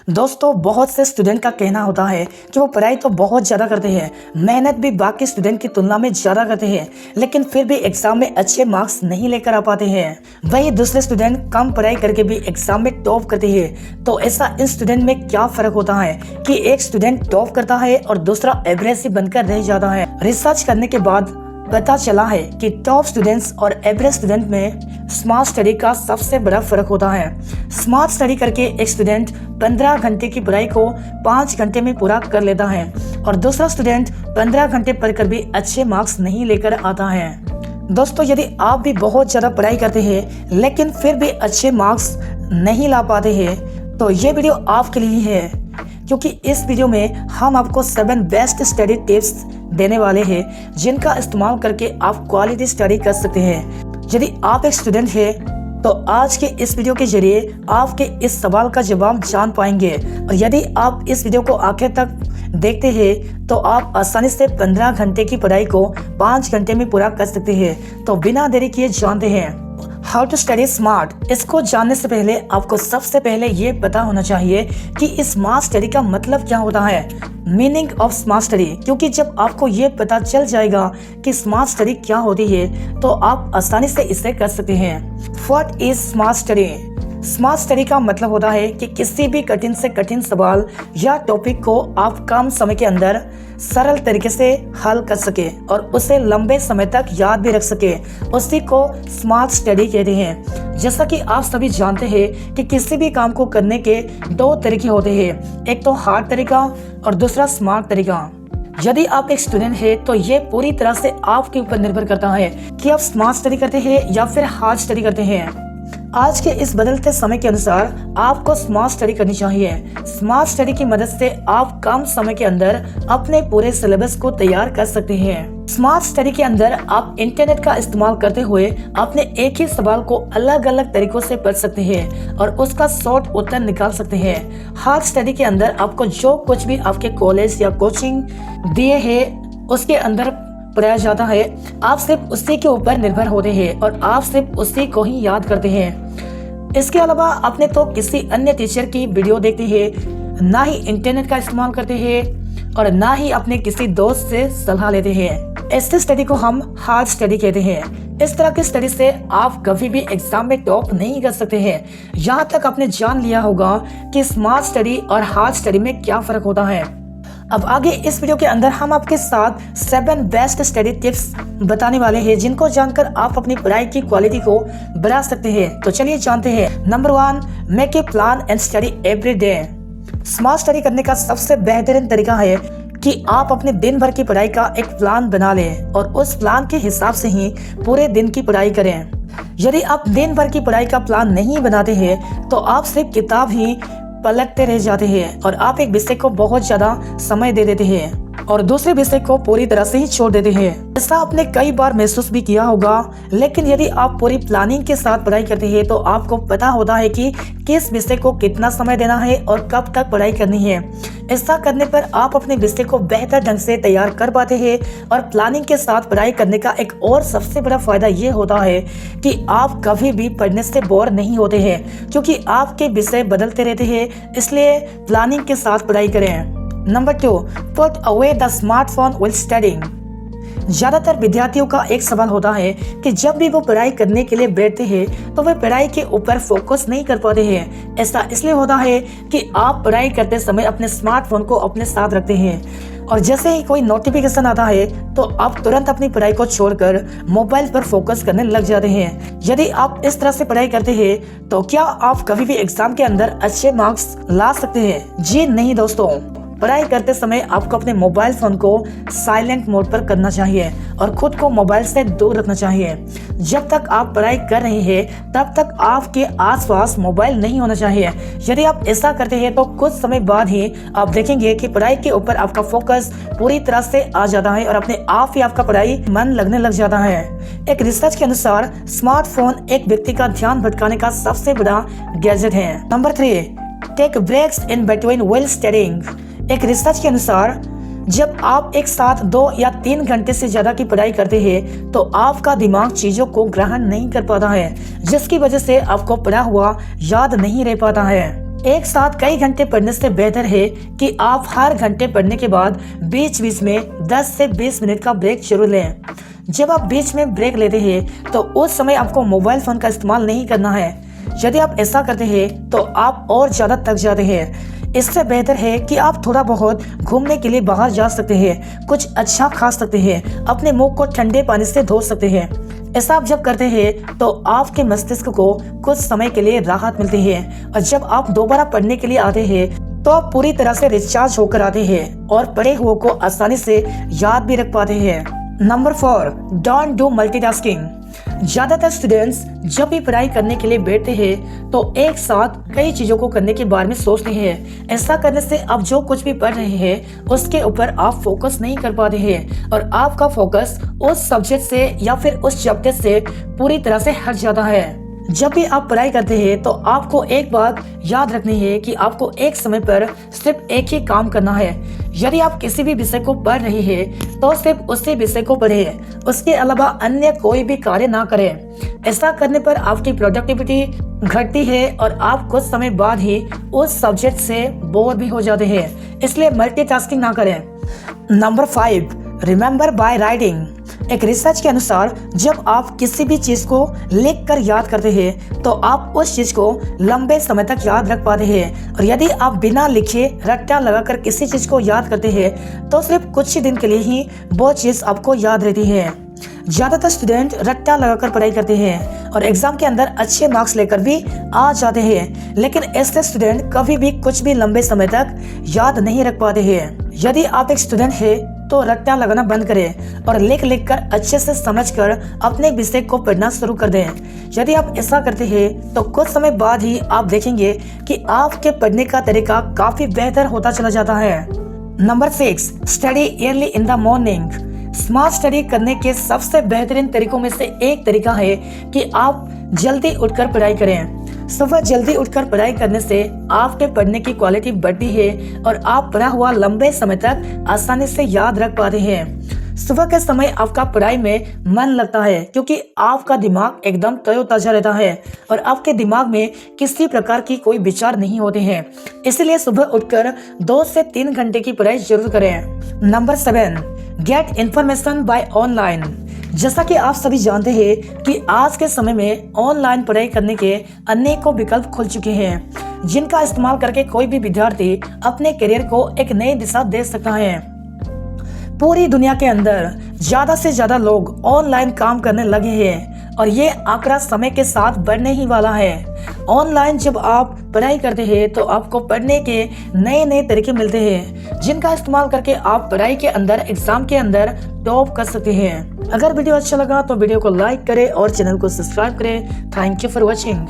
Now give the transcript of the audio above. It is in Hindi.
दोस्तों बहुत से स्टूडेंट का कहना होता है कि वो पढ़ाई तो बहुत ज़्यादा करते हैं, मेहनत भी बाकी स्टूडेंट की तुलना में ज़्यादा करते हैं, लेकिन फिर भी एग्ज़ाम में अच्छे मार्क्स नहीं लेकर आ पाते हैं। वही दूसरे स्टूडेंट कम पढ़ाई करके भी एग्ज़ाम में टॉप करते हैं। तो ऐसा इन स्टूडेंट में क्या फ़र्क होता है कि एक स्टूडेंट टॉप करता है और दूसरा एवरेज ही बनकर रह जाता है। रिसर्च करने के बाद पता चला है कि टॉप स्टूडेंट्स और एवरेज स्टूडेंट में स्मार्ट स्टडी का सबसे बड़ा फर्क होता है। स्मार्ट स्टडी करके एक स्टूडेंट 15 घंटे की पढ़ाई को 5 घंटे में पूरा कर लेता है और दूसरा स्टूडेंट 15 घंटे पढ़कर भी अच्छे मार्क्स नहीं लेकर आता है। दोस्तों यदि आप भी बहुत ज़्यादा पढ़ाई करते हैं लेकिन फिर भी अच्छे मार्क्स नहीं ला पाते हैं तो ये वीडियो आपके लिए ही है, क्योंकि इस वीडियो में हम आपको 7 बेस्ट स्टडी टिप्स देने वाले हैं जिनका इस्तेमाल करके आप क्वालिटी स्टडी कर सकते हैं। यदि आप एक स्टूडेंट हैं तो आज के इस वीडियो के जरिए आपके इस सवाल का जवाब जान पाएंगे, और यदि आप इस वीडियो को आखिर तक देखते हैं तो आप आसानी से 15 घंटे की पढ़ाई को 5 घंटे में पूरा कर सकते हैं। तो बिना देरी किए जानते हैं हाउ टू स्टडी स्मार्ट। इसको जानने से पहले आपको सबसे पहले ये पता होना चाहिए कि स्मार्ट स्टडी का मतलब क्या होता है, मीनिंग ऑफ स्मार्ट स्टडी। क्योंकि जब आपको ये पता चल जाएगा कि स्मार्ट स्टडी क्या होती है तो आप आसानी से इसे कर सकते हैं। What is smart study? Smart study का मतलब होता है कि किसी भी कठिन से कठिन सवाल या टॉपिक को आप कम समय के अंदर सरल तरीके से हल कर सके और उसे लंबे समय तक याद भी रख सके, उसी को स्मार्ट स्टडी कहते हैं। जैसा कि आप सभी जानते हैं कि किसी भी काम को करने के 2 तरीके होते हैं, एक तो हार्ड तरीका और दूसरा स्मार्ट तरीका। यदि आप एक स्टूडेंट हैं तो ये पूरी तरह से आपके ऊपर निर्भर करता है कि आप स्मार्ट स्टडी करते हैं या फिर हार्ड स्टडी करते हैं। आज के इस बदलते समय के अनुसार आपको स्मार्ट स्टडी करनी चाहिए। स्मार्ट स्टडी की मदद से आप कम समय के अंदर अपने पूरे सिलेबस को तैयार कर सकते हैं। स्मार्ट स्टडी के अंदर आप इंटरनेट का इस्तेमाल करते हुए अपने एक ही सवाल को अलग अलग तरीकों से पढ़ सकते हैं और उसका शॉर्ट उत्तर निकाल सकते हैं। हार्ड स्टडी के अंदर आपको जो कुछ भी आपके कॉलेज या कोचिंग दिए है उसके अंदर पढ़ाया जाता है, आप सिर्फ उसी के ऊपर निर्भर होते हैं और आप सिर्फ उसी को ही याद करते हैं। इसके अलावा आपने तो किसी अन्य टीचर की वीडियो देखते हैं, ना ही इंटरनेट का इस्तेमाल करते हैं और ना ही अपने किसी दोस्त से सलाह लेते हैं। ऐसी स्टडी को हम हार्ड स्टडी कहते हैं। इस तरह की स्टडी से आप कभी भी एग्जाम में टॉप नहीं कर सकते हैं। यहाँ तक आपने जान लिया होगा कि स्मार्ट स्टडी और हार्ड स्टडी में क्या फर्क होता है। अब आगे इस वीडियो के अंदर हम आपके साथ 7 बेस्ट स्टडी टिप्स बताने वाले हैं जिनको जानकर आप अपनी पढ़ाई की क्वालिटी को बढ़ा सकते हैं। तो चलिए जानते हैं। Number 1, make a plan and study every day. Smart study करने का सबसे बेहतरीन तरीका है कि आप अपने दिन भर की पढ़ाई का एक प्लान बना लें और उस प्लान के हिसाब से ही पूरे दिन की पढ़ाई करें। यदि आप दिन भर की पढ़ाई का प्लान नहीं बनाते हैं तो आप सिर्फ किताब ही पलटते रह जाते हैं और आप एक विषय को बहुत ज्यादा समय दे देते हैं और दूसरे विषय को पूरी तरह से ही छोड़ देते हैं। ऐसा आपने कई बार महसूस भी किया होगा, लेकिन यदि आप पूरी प्लानिंग के साथ पढ़ाई करते हैं तो आपको पता होता है कि किस विषय को कितना समय देना है और कब तक पढ़ाई करनी है। ऐसा करने पर आप अपने विषय को बेहतर ढंग से तैयार कर पाते हैं और प्लानिंग के साथ पढ़ाई करने का एक और सबसे बड़ा फायदा ये होता है कि आप कभी भी पढ़ने से बोर नहीं होते हैं, क्योंकि आपके विषय बदलते रहते हैं। इसलिए प्लानिंग के साथ पढ़ाई करें। Number 2, put away the smartphone wheel studying. ज्यादातर विद्यार्थियों का एक सवाल होता है कि जब भी वो पढ़ाई करने के लिए बैठते हैं तो वे पढ़ाई के ऊपर फोकस नहीं कर पाते हैं। ऐसा इसलिए होता है कि आप पढ़ाई करते समय अपने स्मार्टफोन को अपने साथ रखते हैं और जैसे ही कोई नोटिफिकेशन आता है तो आप तुरंत अपनी पढ़ाई को छोड़कर मोबाइल पर फोकस करने लग जाते हैं। यदि आप इस तरह से पढ़ाई करते हैं तो क्या आप कभी भी एग्जाम के अंदर अच्छे मार्क्स ला सकते हैं? जी नहीं दोस्तों। पढ़ाई करते समय आपको अपने मोबाइल फोन को साइलेंट मोड पर करना चाहिए और खुद को मोबाइल से दूर रखना चाहिए। जब तक आप पढ़ाई कर रहे हैं तब तक आपके आसपास मोबाइल नहीं होना चाहिए। यदि आप ऐसा करते हैं तो कुछ समय बाद ही आप देखेंगे कि पढ़ाई के ऊपर आपका फोकस पूरी तरह से आ जाता है और अपने आप ही आपका पढ़ाई मन लगने लग जाता है। एक रिसर्च के अनुसार स्मार्टफोन एक व्यक्ति का ध्यान भटकाने का सबसे बड़ा गैजेट है। Number 3, take breaks in between while studying. एक रिसर्च के अनुसार जब आप एक साथ 2 या 3 घंटे से ज्यादा की पढ़ाई करते हैं तो आपका दिमाग चीजों को ग्रहण नहीं कर पाता है, जिसकी वजह से आपको पढ़ा हुआ याद नहीं रह पाता है। एक साथ कई घंटे पढ़ने से बेहतर है कि आप हर घंटे पढ़ने के बाद बीच बीच में 10 से 20 मिनट का ब्रेक जरूर लें। जब आप बीच में ब्रेक लेते हैं तो उस समय आपको मोबाइल फ़ोन का इस्तेमाल नहीं करना है। यदि आप ऐसा करते हैं तो आप और ज़्यादा थक जाते हैं। इससे बेहतर है कि आप थोड़ा बहुत घूमने के लिए बाहर जा सकते हैं, कुछ अच्छा खा सकते हैं, अपने मुंह को ठंडे पानी से धो सकते हैं। ऐसा आप जब करते हैं तो आपके मस्तिष्क को कुछ समय के लिए राहत मिलती है और जब आप दोबारा पढ़ने के लिए आते हैं तो आप पूरी तरह से रिचार्ज होकर आते हैं और पढ़े हुए को आसानी से याद भी रख पाते हैं। Number 4, don't do multitasking. ज्यादातर स्टूडेंट्स जब भी पढ़ाई करने के लिए बैठते हैं तो एक साथ कई चीजों को करने के बारे में सोचते हैं। ऐसा करने से आप जो कुछ भी पढ़ रहे हैं उसके ऊपर आप फोकस नहीं कर पाते हैं और आपका फोकस उस सब्जेक्ट से या फिर उस चैप्टर से पूरी तरह से हट जाता है। जब भी आप पढ़ाई करते हैं तो आपको एक बात याद रखनी है कि आपको एक समय पर सिर्फ एक ही काम करना है। यदि आप किसी भी विषय को पढ़ रहे हैं तो सिर्फ उसी विषय को पढ़ें, उसके अलावा अन्य कोई भी कार्य ना करें। ऐसा करने पर आपकी प्रोडक्टिविटी घटती है और आप कुछ समय बाद ही उस सब्जेक्ट से बोर भी हो जाते हैं। इसलिए मल्टीटास्किंग ना करें। Number 5, remember by writing. एक रिसर्च के अनुसार जब आप किसी भी चीज को लिखकर याद करते हैं तो आप उस चीज को लंबे समय तक याद रख पाते हैं और यदि आप बिना लिखे रट्टा लगाकर किसी चीज को याद करते हैं तो सिर्फ कुछ ही दिन के लिए ही वो चीज आपको याद रहती है। ज्यादातर स्टूडेंट रट्टा लगाकर पढ़ाई करते हैं और एग्जाम के अंदर अच्छे मार्क्स लेकर भी आ जाते हैं, लेकिन ऐसे स्टूडेंट कभी भी कुछ भी लंबे समय तक याद नहीं रख पाते हैं। यदि आप एक स्टूडेंट है तो रट्टा लगाना बंद करें और लिख कर अच्छे से समझकर अपने विषय को पढ़ना शुरू कर दें। यदि आप ऐसा करते हैं तो कुछ समय बाद ही आप देखेंगे कि आपके पढ़ने का तरीका काफी बेहतर होता चला जाता है। Number 6, study early in the morning. Smart study करने के सबसे बेहतरीन तरीकों में से एक तरीका है कि आप जल्दी उठकर पढ़ाई करें। सुबह जल्दी उठकर पढ़ाई करने से आपके पढ़ने की क्वालिटी बढ़ती है और आप पढ़ा हुआ लंबे समय तक आसानी से याद रख पाते हैं। सुबह के समय आपका पढ़ाई में मन लगता है क्योंकि आपका दिमाग एकदम तरोताजा रहता है और आपके दिमाग में किसी प्रकार की कोई विचार नहीं होते हैं। इसलिए सुबह उठकर 2 से 3 घंटे की पढ़ाई जरूर करें। Number 7, get information by online. जैसा कि आप सभी जानते हैं कि आज के समय में ऑनलाइन पढ़ाई करने के अनेकों विकल्प खुल चुके हैं जिनका इस्तेमाल करके कोई भी विद्यार्थी अपने करियर को एक नई दिशा दे सकता है। पूरी दुनिया के अंदर ज्यादा से ज्यादा लोग ऑनलाइन काम करने लगे हैं और ये आंकड़ा समय के साथ बढ़ने ही वाला है। ऑनलाइन जब आप पढ़ाई करते हैं तो आपको पढ़ने के नए नए तरीके मिलते हैं जिनका इस्तेमाल करके आप पढ़ाई के अंदर एग्जाम के अंदर टॉप कर सकते हैं। अगर वीडियो अच्छा लगा तो वीडियो को लाइक करें और चैनल को सब्सक्राइब करें। Thank you for watching.